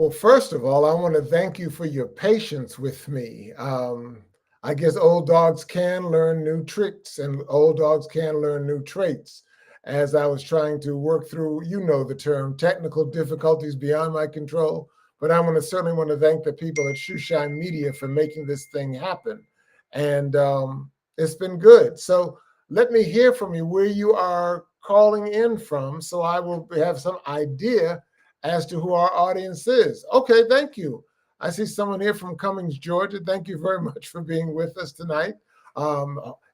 Well, first of all, I want to thank you for your patience with me. I guess old dogs can learn new tricks and old dogs can learn new traits. As I was trying to work through, you know the term, technical difficulties beyond my control. But I want to certainly want to thank the people at Shoeshine Media for making this thing happen. And it's been good. So let me hear from you where you are calling in from so I will have some idea as to who our audience is. Okay, thank you. I see someone here from Cummings, Georgia. Thank you very much for being with us tonight.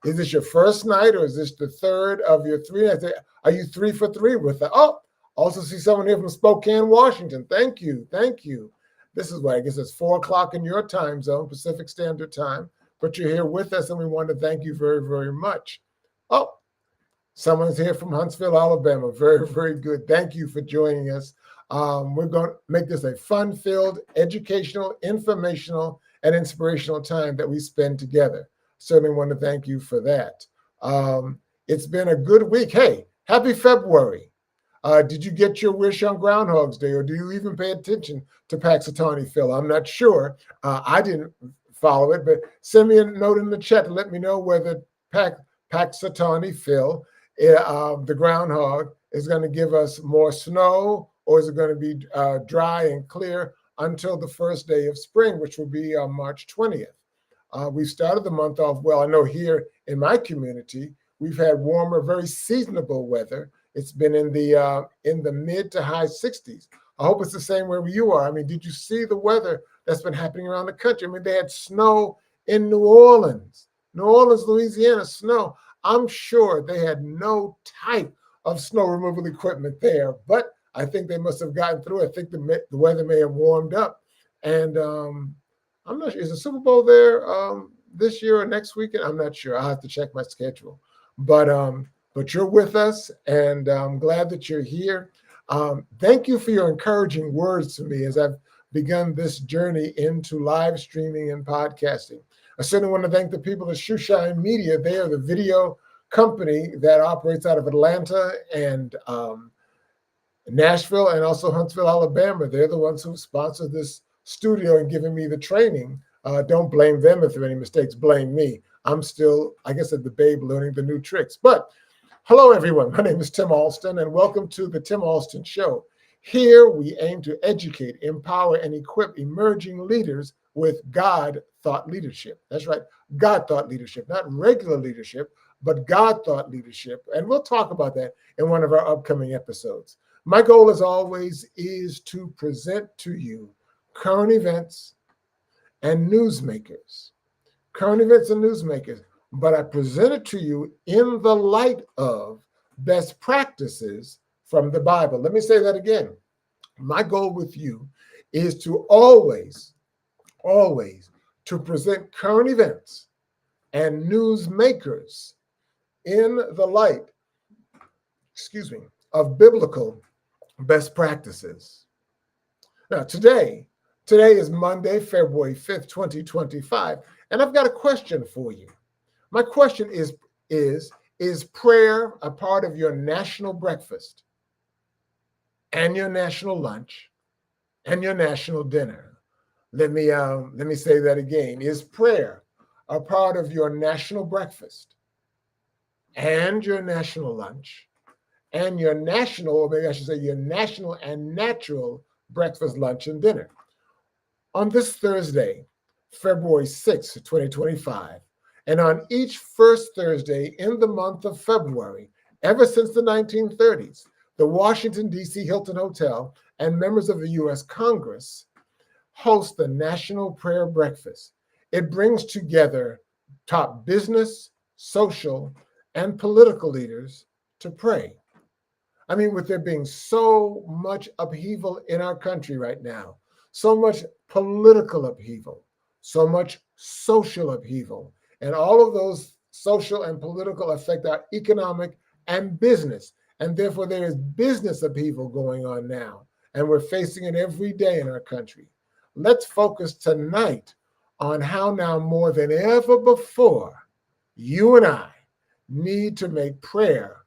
Is this your first night or is this the third of your three nights? Are you 3 for 3 with that? Oh, also see someone here from Spokane, Washington. Thank you. Thank you. This is why I guess it's 4 o'clock in your time zone, Pacific Standard Time, but you're here with us and we want to thank you very, very much. Oh, someone's here from Huntsville, Alabama. Very, very good. Thank you for joining us. We're going to make this a fun-filled, educational, informational, and inspirational time that we spend together. Certainly want to thank you for that. It's been a good week. Hey, happy February. Did you get your wish on Groundhog's Day, or do you even pay attention to Paxatani Phil? I'm not sure. I didn't follow it, but send me a note in the chat to let me know whether Paxatani Phil, the groundhog, is going to give us more snow, or is it going to be dry and clear until the first day of spring, which will be on March 20th. We started the month off well. I know here in my community, we've had warmer, very seasonable weather. It's been in the mid to high 60s. I hope it's the same wherever you are. I mean, did you see the weather that's been happening around the country? I mean, they had snow in New Orleans, Louisiana, snow. I'm sure they had no type of snow removal equipment there, but I think they must have gotten through. I think the weather may have warmed up. And I'm not sure, is the Super Bowl there this year or next weekend? I'm not sure. I'll have to check my schedule. But you're with us, and I'm glad that you're here. Thank you for your encouraging words to me as I've begun this journey into live streaming and podcasting. I certainly want to thank the people at Shoeshine Media. They are the video company that operates out of Atlanta and Nashville and also Huntsville, Alabama. They're the ones who sponsored this studio and given me the training. Don't blame them if there are any mistakes. Blame me. I'm still, I guess, at the babe learning the new tricks. But hello, everyone. My name is Tim Alston, and welcome to the Tim Alston Show. Here we aim to educate, empower, and equip emerging leaders with God-thought leadership. That's right, God-thought leadership, not regular leadership, but God-thought leadership. And we'll talk about that in one of our upcoming episodes. My goal, as always, is to present to you current events and newsmakers. Current events and newsmakers, but I present it to you in the light of best practices from the Bible. Let me say that again. My goal with you is to always to present current events and newsmakers in the light, of biblical best practices. Now, today is Monday, February 5th, 2025, and I've got a question for you. My question is prayer a part of your national breakfast and your national lunch and your national dinner? Let me say that again. Is prayer a part of your national breakfast and your national lunch and your national, or maybe I should say your national and natural breakfast, lunch, and dinner? On this Thursday, February 6th, 2025, and on each first Thursday in the month of February, ever since the 1930s, the Washington, D.C. Hilton Hotel and members of the U.S. Congress host the National Prayer Breakfast. It brings together top business, social, and political leaders to pray. I mean, with there being so much upheaval in our country right now, so much political upheaval, so much social upheaval, and all of those social and political affect our economic and business. And therefore, there is business upheaval going on now, and we're facing it every day in our country. Let's focus tonight on how now more than ever before, you and I need to make prayer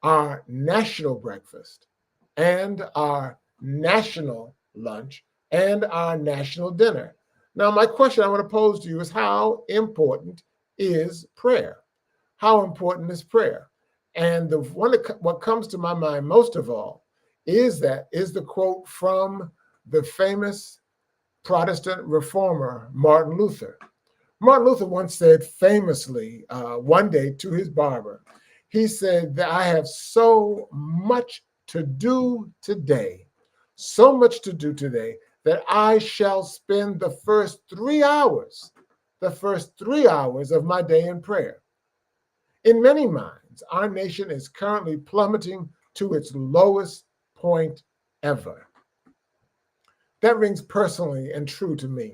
our national breakfast and our national lunch and our national dinner. Now, my question I want to pose to you is, how important is prayer? How important is prayer? And what comes to my mind most of all is the quote from the famous Protestant reformer Martin Luther. Martin Luther once said famously one day to his barber, he said that I have so much to do today, so much to do today, that I shall spend the first 3 hours of my day in prayer. In many minds, our nation is currently plummeting to its lowest point ever. That rings personally and true to me.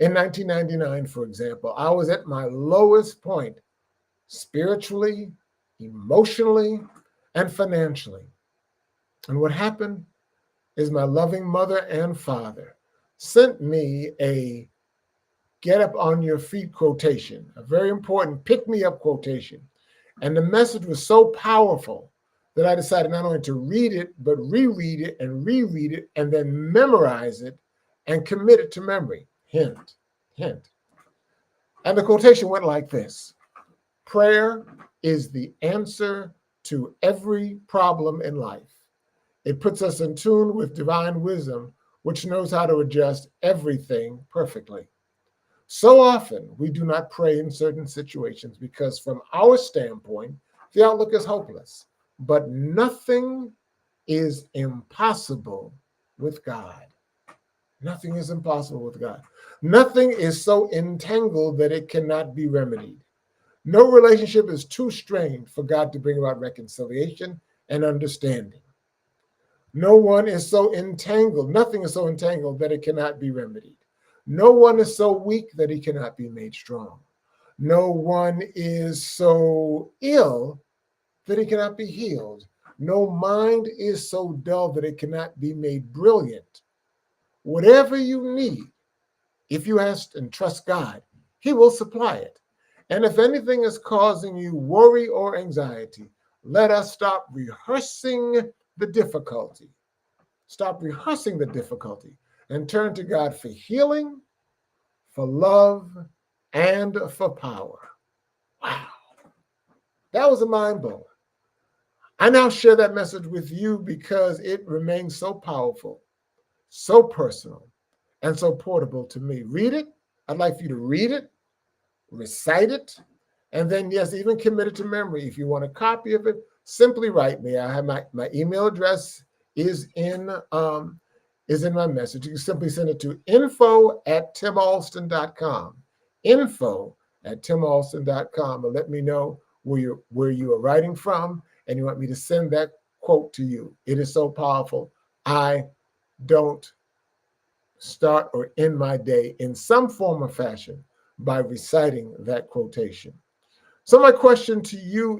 In 1999, for example, I was at my lowest point spiritually, emotionally, and financially. And what happened is my loving mother and father sent me a get up on your feet quotation, a very important pick me up quotation. And the message was so powerful that I decided not only to read it, but reread it, and then memorize it and commit it to memory. Hint, hint. And the quotation went like this: prayer is the answer to every problem in life. It puts us in tune with divine wisdom, which knows how to adjust everything perfectly. So often we do not pray in certain situations because, from our standpoint, the outlook is hopeless. But nothing is impossible with God. Nothing is impossible with God. Nothing is so entangled that it cannot be remedied. No relationship is too strained for God to bring about reconciliation and understanding. No one is so entangled, nothing is so entangled that it cannot be remedied. No one is so weak that he cannot be made strong. No one is so ill that it cannot be healed. No mind is so dull that it cannot be made brilliant. Whatever you need, if you ask and trust God, he will supply it. And if anything is causing you worry or anxiety, let us stop rehearsing the difficulty. Stop rehearsing the difficulty and turn to God for healing, for love, and for power. Wow, that was a mind blower. I now share that message with you because it remains so powerful, so personal, and so portable to me. Read it. I'd like for you to read it, recite it, and then, yes, even commit it to memory. If you want a copy of it, simply write me. I have my email address is in my message. You can simply send it to info@timalston.com. Info@timalston.com, and let me know where you are writing from, and you want me to send that quote to you. It is so powerful. I don't start or end my day in some form or fashion by reciting that quotation. So my question to you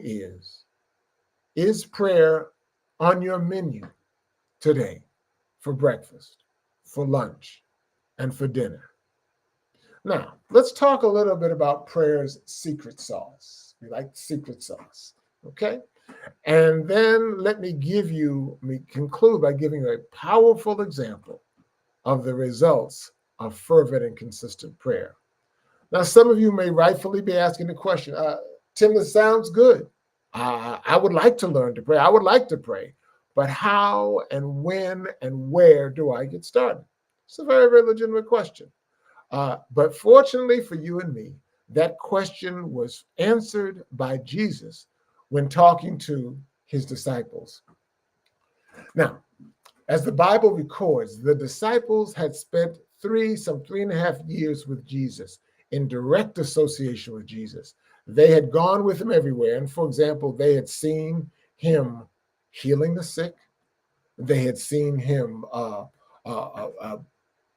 is prayer on your menu today for breakfast, for lunch, and for dinner? Now, let's talk a little bit about prayer's secret sauce. We like secret sauce, okay? And then let me conclude by giving you a powerful example of the results of fervent and consistent prayer. Now, some of you may rightfully be asking the question, Tim, this sounds good. I would like to learn to pray. I would like to pray. But how and when and where do I get started? It's a very, very legitimate question. But fortunately for you and me, that question was answered by Jesus when talking to his disciples. Now, as the Bible records, the disciples had spent some 3.5 years with Jesus in direct association with Jesus. They had gone with him everywhere. And for example, they had seen him healing the sick. They had seen him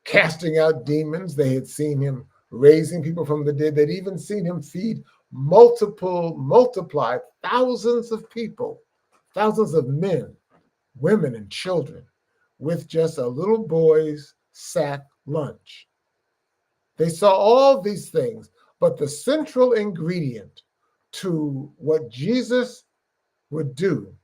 casting out demons. They had seen him raising people from the dead. They'd even seen him feed multiply thousands of people, thousands of men, women, and children with just a little boy's sack lunch. They saw all these things, but the central ingredient to what Jesus would do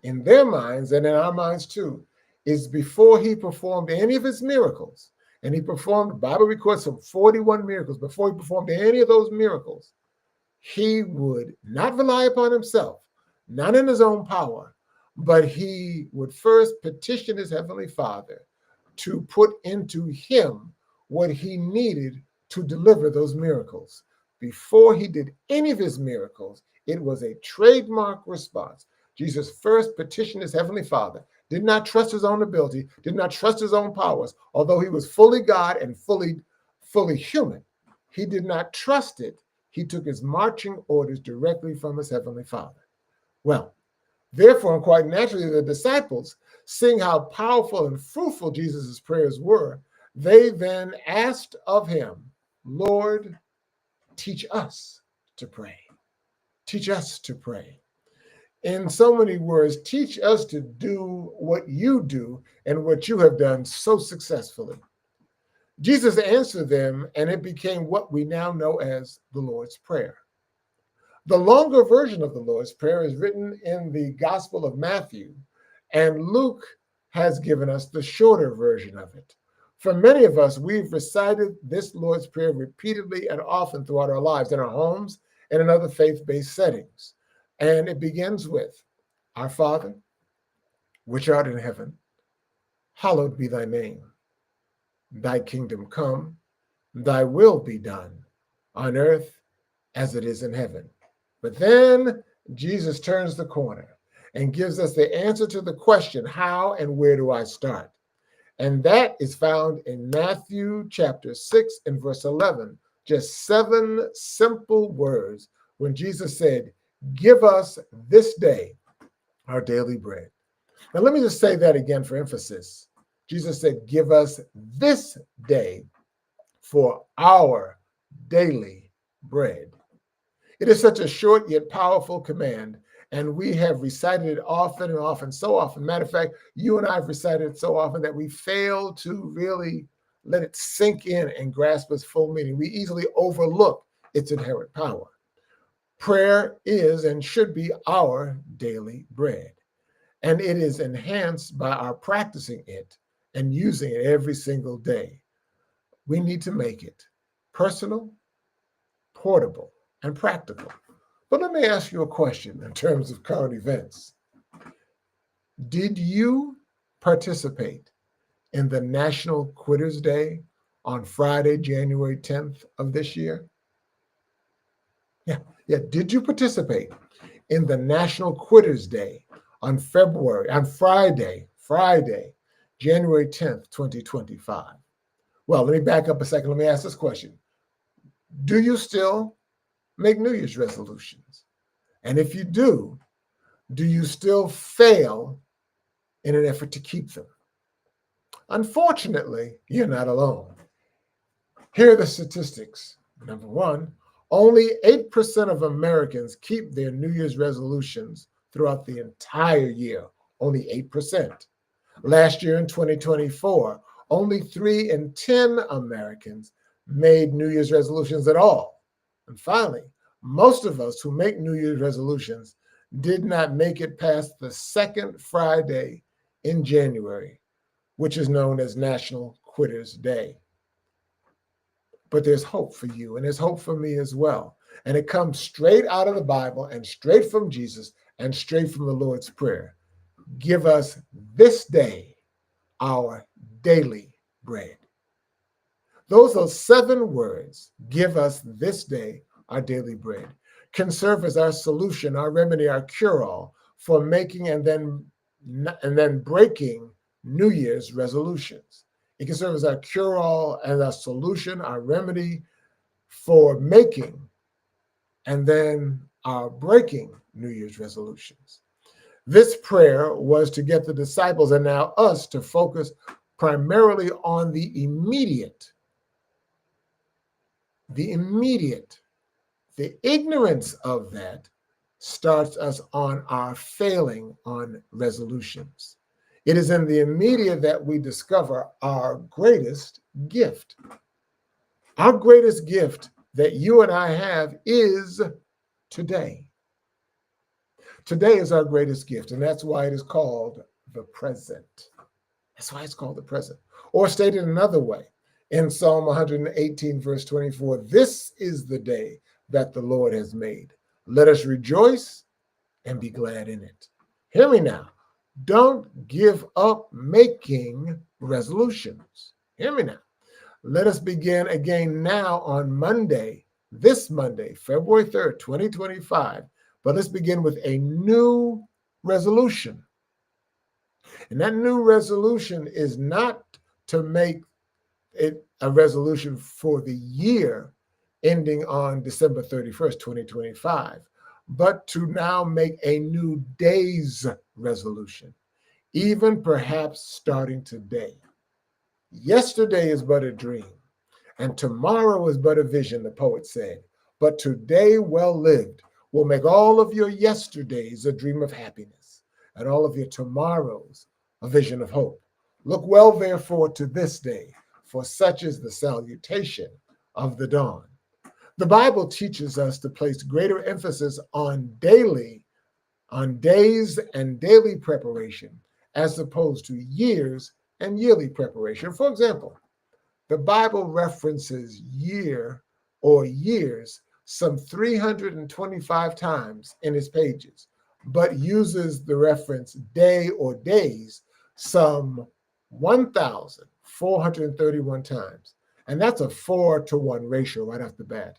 in their minds and in our minds too is before he performed any of his miracles, and he performed, the Bible records some 41 miracles. Before he performed any of those miracles, he would not rely upon himself, not in his own power, but he would first petition his heavenly Father to put into him what he needed to deliver those miracles. Before he did any of his miracles, it was a trademark response. Jesus first petitioned his heavenly Father, did not trust his own ability, did not trust his own powers, although he was fully God and fully human. He did not trust it. He took his marching orders directly from his heavenly Father. Well, therefore, and quite naturally, the disciples, seeing how powerful and fruitful Jesus' prayers were, they then asked of him, Lord, teach us to pray. Teach us to pray. In so many words, teach us to do what you do and what you have done so successfully. Jesus answered them, and it became what we now know as the Lord's Prayer. The longer version of the Lord's Prayer is written in the Gospel of Matthew, and Luke has given us the shorter version of it. For many of us, we've recited this Lord's Prayer repeatedly and often throughout our lives, in our homes and in other faith-based settings. And it begins with, Our Father, which art in heaven, hallowed be thy name. Thy kingdom come, thy will be done, on earth as it is in heaven. But then Jesus turns the corner and gives us the answer to the question, how and where do I start? And that is found in Matthew chapter 6 and verse 11, just 7 simple words when Jesus said, give us this day our daily bread. Now, let me just say that again for emphasis. Jesus said, give us this day for our daily bread. It is such a short yet powerful command, and we have recited it often and often, so often. Matter of fact, you and I have recited it so often that we fail to really let it sink in and grasp its full meaning. We easily overlook its inherent power. Prayer is and should be our daily bread, and it is enhanced by our practicing it and using it every single day. We need to make it personal, portable, and practical. But let me ask you a question in terms of current events. Did you participate in the National Quitters Day on Friday, January 10th of this year? Yeah. Did you participate in the National Quitters Day on Friday, January 10th, 2025? Well, let me back up a second. Let me ask this question. Do you still make New Year's resolutions? And if you do you still fail in an effort to keep them? Unfortunately, you're not alone. Here are the statistics. Number one, only 8% of Americans keep their New Year's resolutions throughout the entire year. Only 8%. Last year in 2024, only 3 in 10 Americans made New Year's resolutions at all. And finally, most of us who make New Year's resolutions did not make it past the second Friday in January, which is known as National Quitters Day. But there's hope for you, and there's hope for me as well. And it comes straight out of the Bible and straight from Jesus and straight from the Lord's Prayer. Give us this day our daily bread. Those are 7 words. Give us this day our daily bread. Can serve as our solution, our remedy, our cure-all for making and then breaking New Year's resolutions. It can serve as our cure-all and our solution, our remedy for making and then our breaking New Year's resolutions. This prayer was to get the disciples and now us to focus primarily on the immediate. The ignorance of that starts us on our failing on resolutions. It is in the immediate that we discover our greatest gift. Our greatest gift that you and I have is today. Today is our greatest gift, and that's why it is called the present. That's why it's called the present. Or stated another way, in Psalm 118, verse 24, this is the day that the Lord has made. Let us rejoice and be glad in it. Hear me now. Don't give up making resolutions. Hear me now. Let us begin again now on Monday, this Monday, February 3rd, 2025. But let's begin with a new resolution. And that new resolution is not to make it a resolution for the year ending on December 31st, 2025, but to now make a new day's resolution, even perhaps starting today. Yesterday is but a dream, and tomorrow is but a vision, the poet said. But today, well lived, will make all of your yesterdays a dream of happiness, and all of your tomorrows a vision of hope. Look well, therefore, to this day, for such is the salutation of the dawn. The Bible teaches us to place greater emphasis on days and daily preparation, as opposed to years and yearly preparation. For example, the Bible references year or years some 325 times in its pages, but uses the reference day or days some 1,431 times. And that's a 4-to-1 ratio right off the bat.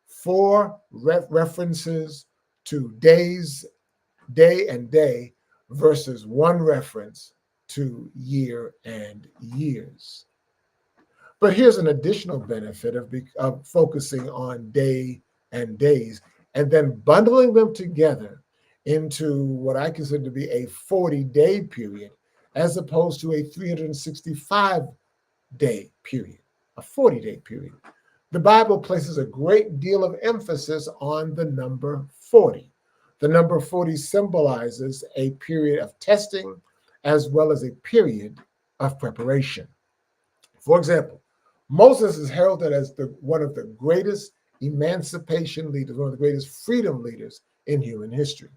4 references to days, day and day, versus 1 reference to year and years. But here's an additional benefit of focusing on day and days and then bundling them together into what I consider to be a 40-day period as opposed to a 365-day period, a 40-day period. The Bible places a great deal of emphasis on the number 40. The number 40 symbolizes a period of testing as well as a period of preparation. For example, Moses is heralded as one of the greatest emancipation leaders, one of the greatest freedom leaders in human history.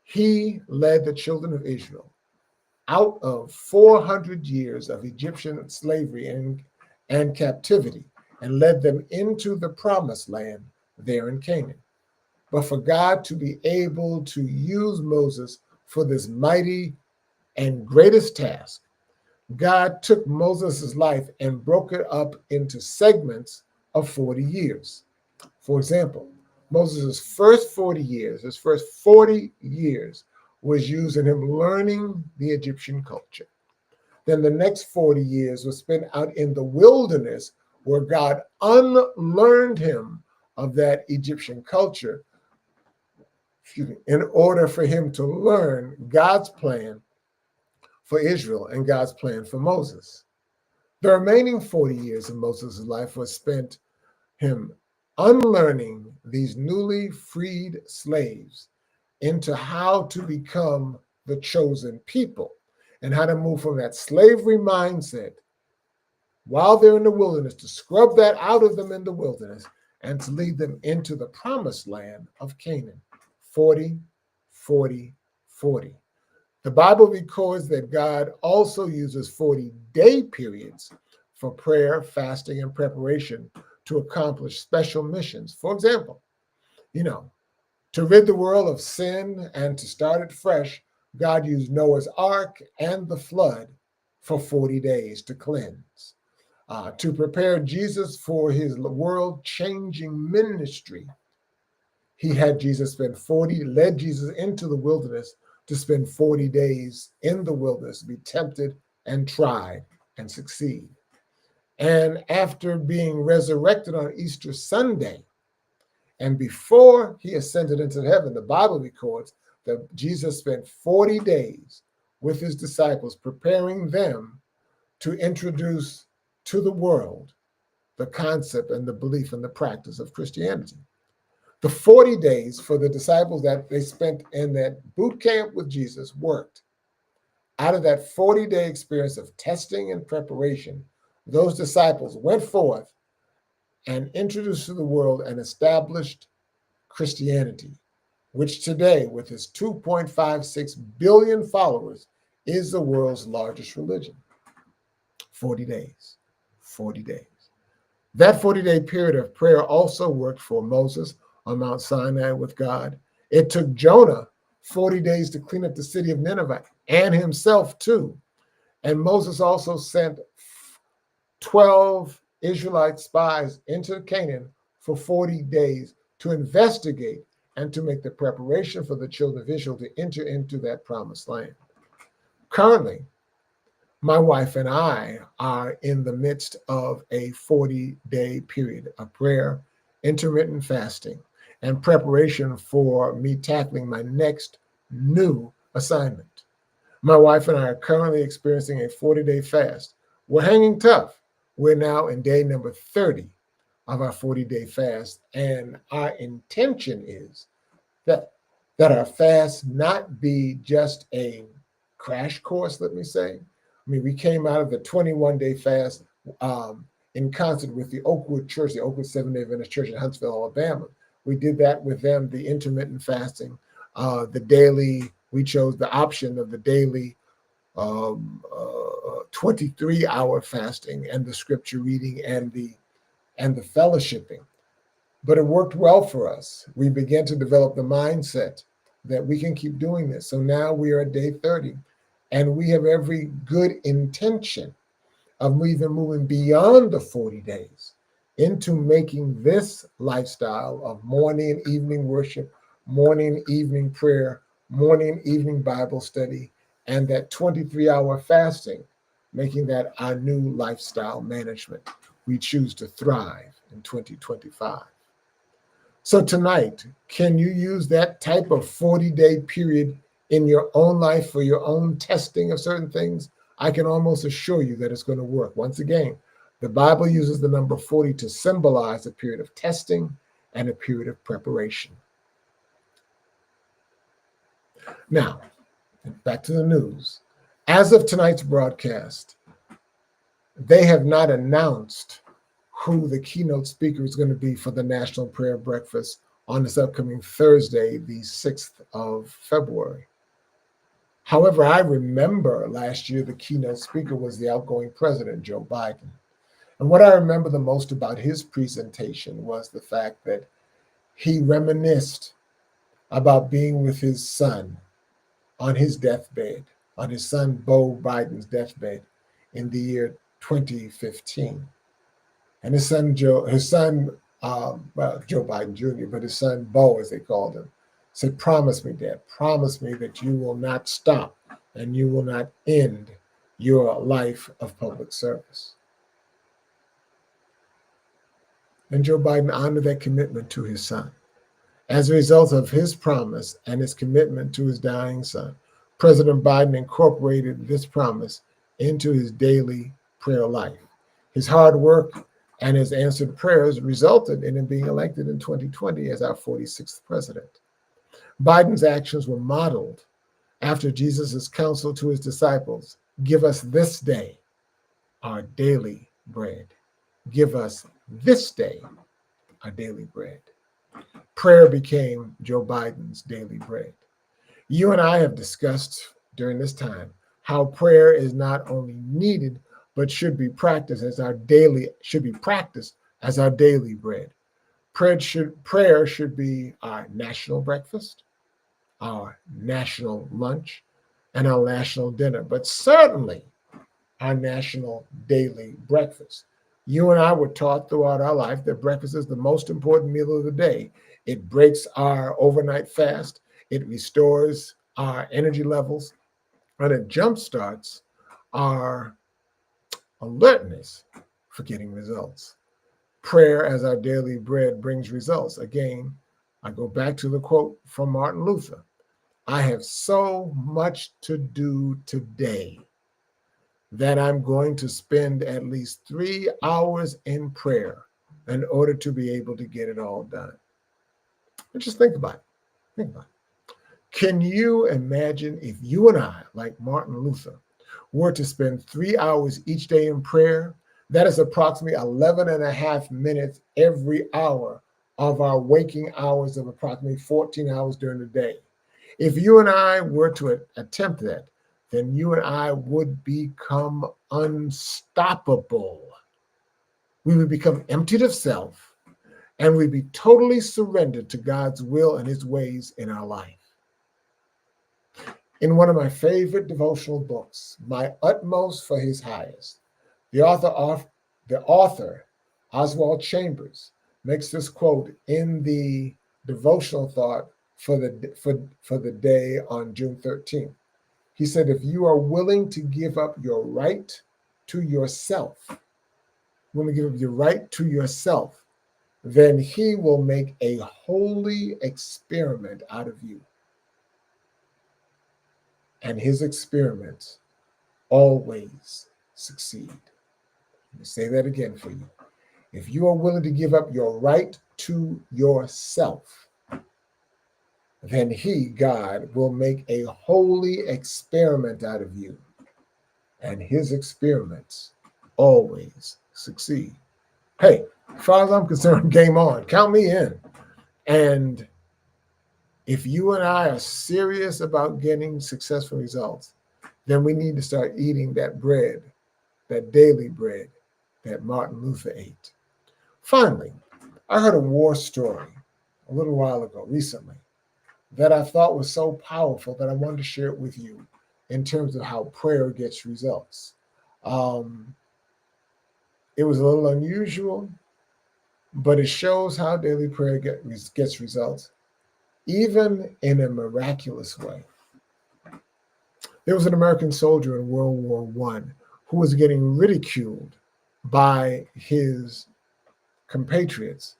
He led the children of Israel out of 400 years of Egyptian slavery and captivity and led them into the promised land there in Canaan. But for God to be able to use Moses for this mighty and greatest task, God took Moses' life and broke it up into segments of 40 years. For example, Moses' first 40 years, his first 40 years was used in him learning the Egyptian culture. Then the next 40 years was spent out in the wilderness where God unlearned him of that Egyptian culture, in order for him to learn God's plan for Israel and God's plan for Moses. The remaining 40 years of Moses' life was spent him unlearning these newly freed slaves into how to become the chosen people and how to move from that slavery mindset while they're in the wilderness, to scrub that out of them in the wilderness and to lead them into the promised land of Canaan. 40, 40, 40. The Bible records that God also uses 40-day periods for prayer, fasting, and preparation to accomplish special missions. For example, to rid the world of sin and to start it fresh, God used Noah's Ark and the flood for 40 days to cleanse. To prepare Jesus for his world-changing ministry, he had Jesus led Jesus into the wilderness to spend 40 days in the wilderness, be tempted and tried and succeed. And after being resurrected on Easter Sunday, and before he ascended into heaven, the Bible records that Jesus spent 40 days with his disciples, preparing them to introduce to the world the concept and the belief and the practice of Christianity. The 40 days for the disciples that they spent in that boot camp with Jesus worked. Out of that 40-day experience of testing and preparation, those disciples went forth and introduced to the world and established Christianity, which today, with its 2.56 billion followers, is the world's largest religion. 40 days. 40 days. That 40-day period of prayer also worked for Moses on Mount Sinai with God. It took Jonah 40 days to clean up the city of Nineveh and himself too. And Moses also sent 12 Israelite spies into Canaan for 40 days to investigate and to make the preparation for the children of Israel to enter into that promised land. Currently, my wife and I are in the midst of a 40-day period of prayer, intermittent fasting, and preparation for me tackling my next new assignment. My wife and I are currently experiencing a 40-day fast. We're hanging tough. We're now in day number 30 of our 40-day fast, and our intention is that our fast not be just a crash course, let me say. I mean, we came out of the 21-day fast in concert with the Oakwood Church, the Oakwood Seventh-day Adventist Church in Huntsville, Alabama. We did that with them, the intermittent fasting, the daily. We chose the option of the daily 23-hour fasting and the scripture reading and the fellowshipping. But it worked well for us. We began to develop the mindset that we can keep doing this. So now we are at day 30, and we have every good intention of even moving beyond the 40 days into making this lifestyle of morning and evening worship, morning and evening prayer, morning and evening Bible study, and that 23-hour fasting, making that our new lifestyle management. We choose to thrive in 2025. So tonight, can you use that type of 40-day period in your own life for your own testing of certain things? I can almost assure you that it's going to work. Once again, the Bible uses the number 40 to symbolize a period of testing and a period of preparation. Now, back to the news. As of tonight's broadcast, they have not announced who the keynote speaker is going to be for the National Prayer Breakfast on this upcoming Thursday, the 6th of February. However, I remember last year the keynote speaker was the outgoing president, Joe Biden. And what I remember the most about his presentation was the fact that he reminisced about being with his son on his deathbed, on his son Beau Biden's deathbed in the year 2015. And his son Joe Biden Jr., but his son Beau, as they called him, said, "Promise me, Dad, promise me that you will not stop and you will not end your life of public service." And Joe Biden honored that commitment to his son. As a result of his promise and his commitment to his dying son, President Biden incorporated this promise into his daily prayer life. His hard work and his answered prayers resulted in him being elected in 2020 as our 46th president. Biden's actions were modeled after Jesus' counsel to his disciples, "Give us this day our daily bread." Give us this day our daily bread. Prayer became Joe Biden's daily bread. You and I have discussed during this time how prayer is not only needed, but should be practiced as our daily bread. Prayer should be our national breakfast, our national lunch, and our national dinner, but certainly our national daily breakfast. You and I were taught throughout our life that breakfast is the most important meal of the day. It breaks our overnight fast, it restores our energy levels, and it jumpstarts our alertness for getting results. Prayer as our daily bread brings results. Again, I go back to the quote from Martin Luther: "I have so much to do today that I'm going to spend at least 3 hours in prayer in order to be able to get it all done." And just think about it. Think about it. Can you imagine if you and I, like Martin Luther, were to spend 3 hours each day in prayer? That is approximately 11 and a half minutes every hour of our waking hours of approximately 14 hours during the day. If you and I were to attempt that then you and I would become unstoppable. We would become emptied of self, and we'd be totally surrendered to God's will and his ways in our life. In one of my favorite devotional books, My Utmost for His Highest, the author Oswald Chambers, makes this quote in the devotional thought for the day on June 13th. He said, if you are willing to give up your right to yourself, then he will make a holy experiment out of you. And his experiments always succeed. Let me say that again for you. If you are willing to give up your right to yourself, then he, God, will make a holy experiment out of you. And his experiments always succeed. Hey, as far as I'm concerned, game on. Count me in. And if you and I are serious about getting successful results, then we need to start eating that bread, that daily bread that Martin Luther ate. Finally, I heard a war story a little while ago, recently, that I thought was so powerful that I wanted to share it with you in terms of how prayer gets results. It was a little unusual, but it shows how daily prayer gets results, even in a miraculous way. There was an American soldier in World War I who was getting ridiculed by his compatriots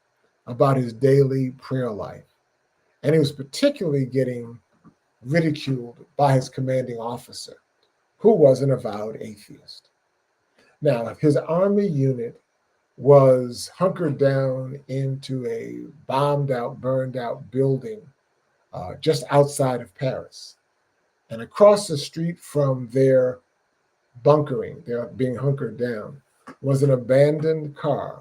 about his daily prayer life. And he was particularly getting ridiculed by his commanding officer, who was an avowed atheist. Now, his army unit was hunkered down into a bombed out, burned out building just outside of Paris. And across the street from their bunkering, their being hunkered down, was an abandoned car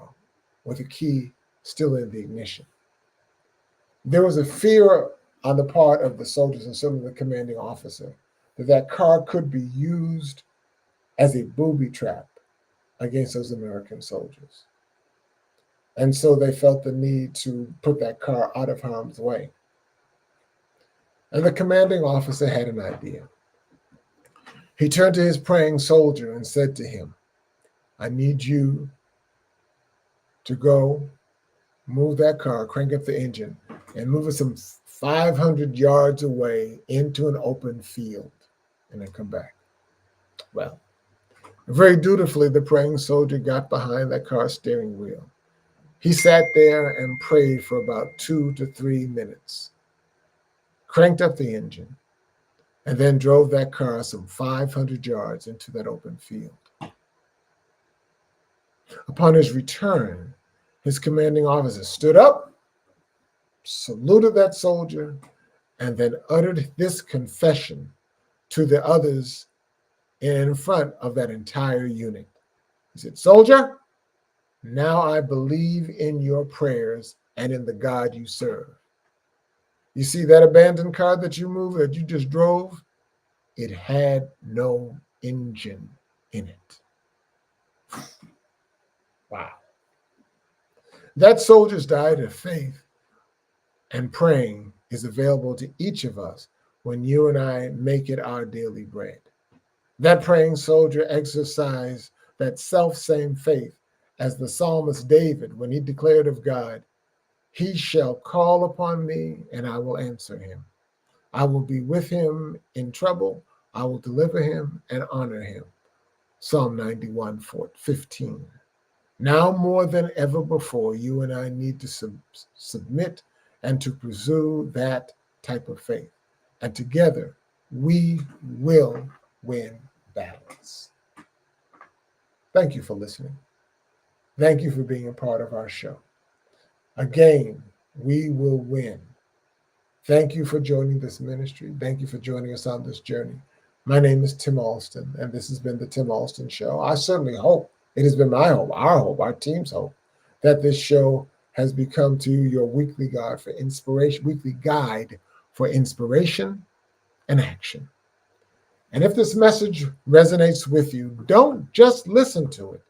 with a key still in the ignition. There was a fear on the part of the soldiers and certainly the commanding officer that car could be used as a booby trap against those American soldiers. And so they felt the need to put that car out of harm's way. And the commanding officer had an idea. He turned to his praying soldier and said to him, I need you to go move that car, crank up the engine, and move it some 500 yards away into an open field, and then come back. Well, very dutifully, the praying soldier got behind that car's steering wheel. He sat there and prayed for about 2 to 3 minutes, cranked up the engine, and then drove that car some 500 yards into that open field. Upon his return, his commanding officer stood up, saluted that soldier, and then uttered this confession to the others in front of that entire unit. He said, soldier, now I believe in your prayers and in the God you serve. You see that abandoned car that you moved, that you just drove? It had no engine in it. Wow. That soldier's diet of faith and praying is available to each of us when you and I make it our daily bread. That praying soldier exercised that self-same faith as the psalmist David when he declared of God, he shall call upon me and I will answer him. I will be with him in trouble. I will deliver him and honor him. Psalm 91:15. Now more than ever before, you and I need to submit and to pursue that type of faith. And together, we will win battles. Thank you for listening. Thank you for being a part of our show. Again, we will win. Thank you for joining this ministry. Thank you for joining us on this journey. My name is Tim Alston, and this has been the Tim Alston Show. I certainly hope, it has been my hope, our team's hope, that this show has become to you your weekly guide for inspiration and action. And if this message resonates with you, don't just listen to it.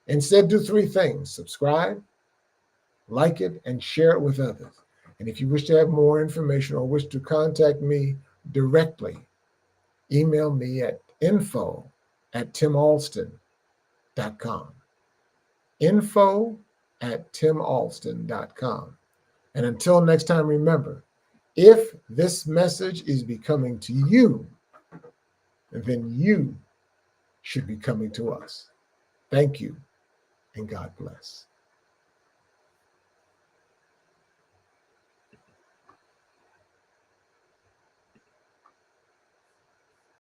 Instead, do three things: subscribe, like it, and share it with others. And if you wish to have more information or wish to contact me directly, email me at info@timalston.com. Info@timalston.com. And until next time, remember, if this message is becoming to you, then you should be coming to us. Thank you, and God bless.